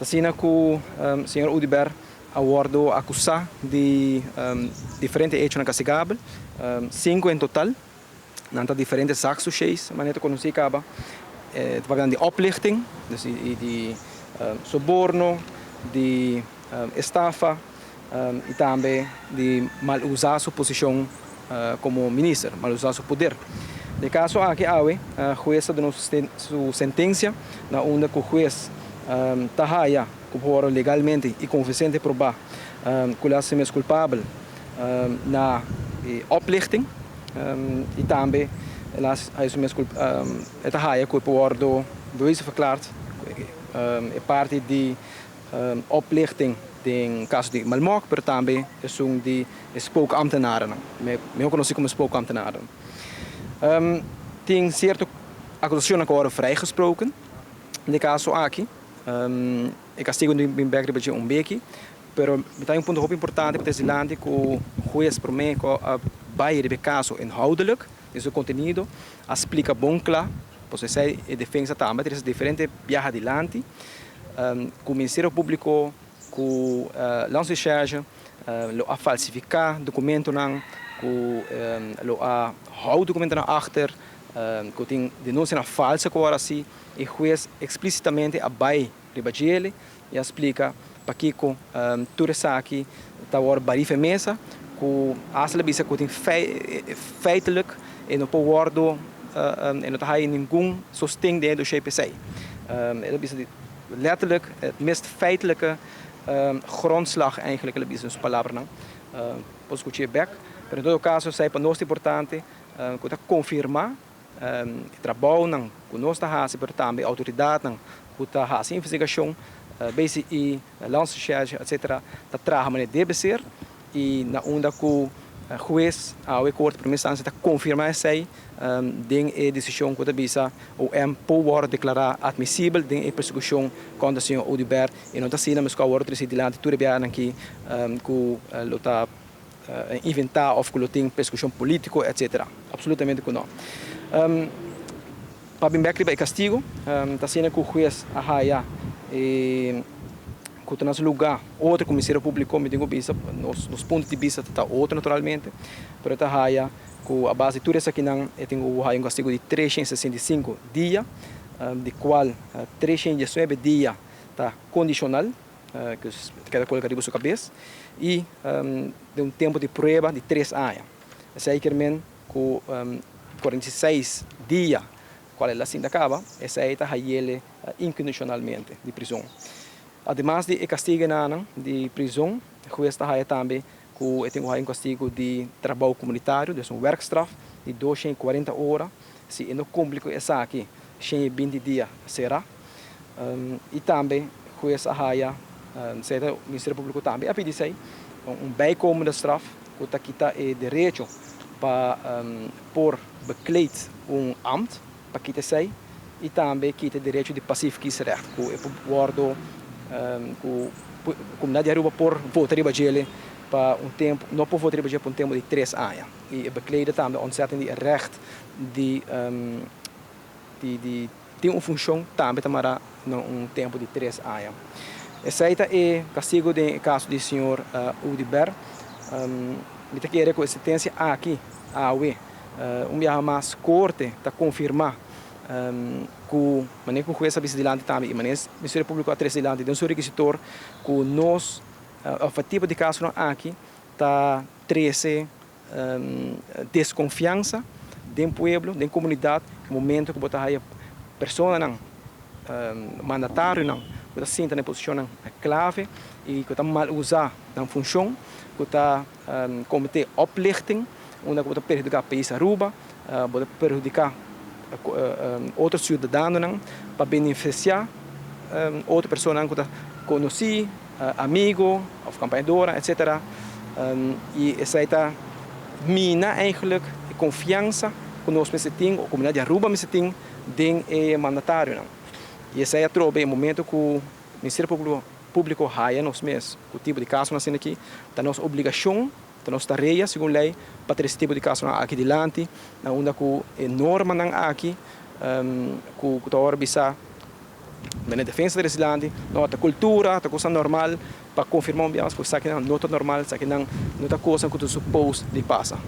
Assim que o senhor Udiber awardou acusar de diferentes hechos na Cassigabel, 5 em total, nanta diferentes zaken maneira que se acaba, de oplichting, dus de suborno, de estafa e também de mal usar sua posição como ministro, mal usar seu poder. No caso aqui, a jueza deu sua sentença, na onde o juez tahaya que por legalmente e convincente provar que ele é culpável na oplichting e também ele é tahaya que por dois verklaard é parte de oplichting em caso de malmok, mas também é de spookambtenaren. Me conhecido como spookambtenaren. Tem certa acusação que worden vrijgesproken. No caso aqui, o castigo de Bimberg é beetje, pero tem ponto muito importante para esse land que o juez por mim que vai de caso inhoudelijk, esse conteúdo, explica bom claro, pois essa é defesa também, tem diferentes viagens adiante, com o Ministério Público, com a charge, lo a falsificar documento não, com lo a hou documento na achter, que tem denúncia na falsa agora assim, e o juez explicitamente abai ribagele e explica para que tudo isso aqui está agora barife mesa, que as lebisa que tem feitelijk e não pode guardo e não tem nenhum sustento dentro do CPC. É letterlijk het meest feitelijke grondslag eigenlijk de business palavra não posso escutar back pero em todo caso sai para nós importante que tá confirmar trabalho não que nós tá fazendo pero também autoridade não que tá fazendo investigação basic e lançamento etc tá trabalhando deve ser e na onda que juez a corte primeira instância tá confirmar essa den a decisão que bisa o pode declarar admissível den a persecução contra o senhor Udiber e não está sendo mas que o outro presidente tudo bem aqui que lo tá inventar ou que tem persecução política etc absolutamente que não para bem é castigo está sendo que o juez a e que nosso lugar outro comissário público me digo bisa nos pontos de vista está outro naturalmente pero está que a base de tudo isso aqui não tem um castigo de 365 dias de qual 319 dias está condicional que cada coisa que sua cabeça e de tempo de prova de 3 anos esse aí que 46 dias qual é assim da acaba esse aí está ele incondicionalmente de prisão. Además de castigo de prisão, o juez está também que tem um castigo de trabalho comunitário, de werkstraf de 240 horas, se não cumpre com essa aqui, 20 dias será. E também o juez está o Ministério Público também a pedir bijkomende straf, que está quita o direito para por bekleed ambt, para quitar sei, e também quita o direito de passivo kiesrecht, que é guardo a comunidade de Aruba por votar em para tempo, não por votar por um tempo de 3 anos. E bekleiden também ontzettend die recht de tem uma função também para tempo de 3 anos. Esse é o castigo do caso do senhor Udiber. Me querer com a sentença aqui, dia mais corte para confirmar que maneira que o juez vigilante também e maneira o Ministério Público a três vigilante tem um requisitor que nós o tipo de caso aqui está 13 desconfiança do povo, da comunidade, no momento que botar aí pessoa não mandatário não que está senta na posição clave e que está mal usar na função que está cometer oplichting onde que está prejudicar o país Aruba, pode prejudicar outros cidadãos para beneficiar outra pessoa que conheci, amigo, of campanhadora, etc. E essa está mina eigenlijk de confiança que nós temos, a comunidade de Aruba tem, den é mandatário. E essa é a troca em momento que o Ministério Público raia nós mesmos, o tipo de caso nós temos aqui, da nossa obrigação, da nossa tarefa, segundo a lei, para ter esse tipo de caso aqui adiante, onde a norma aqui, que a hora bisa na defesa da Islândia, não a cultura, a coisa normal, para confirmar um bias, porque sabe que não é normal, sabe que não é coisa que tu supôs de passa.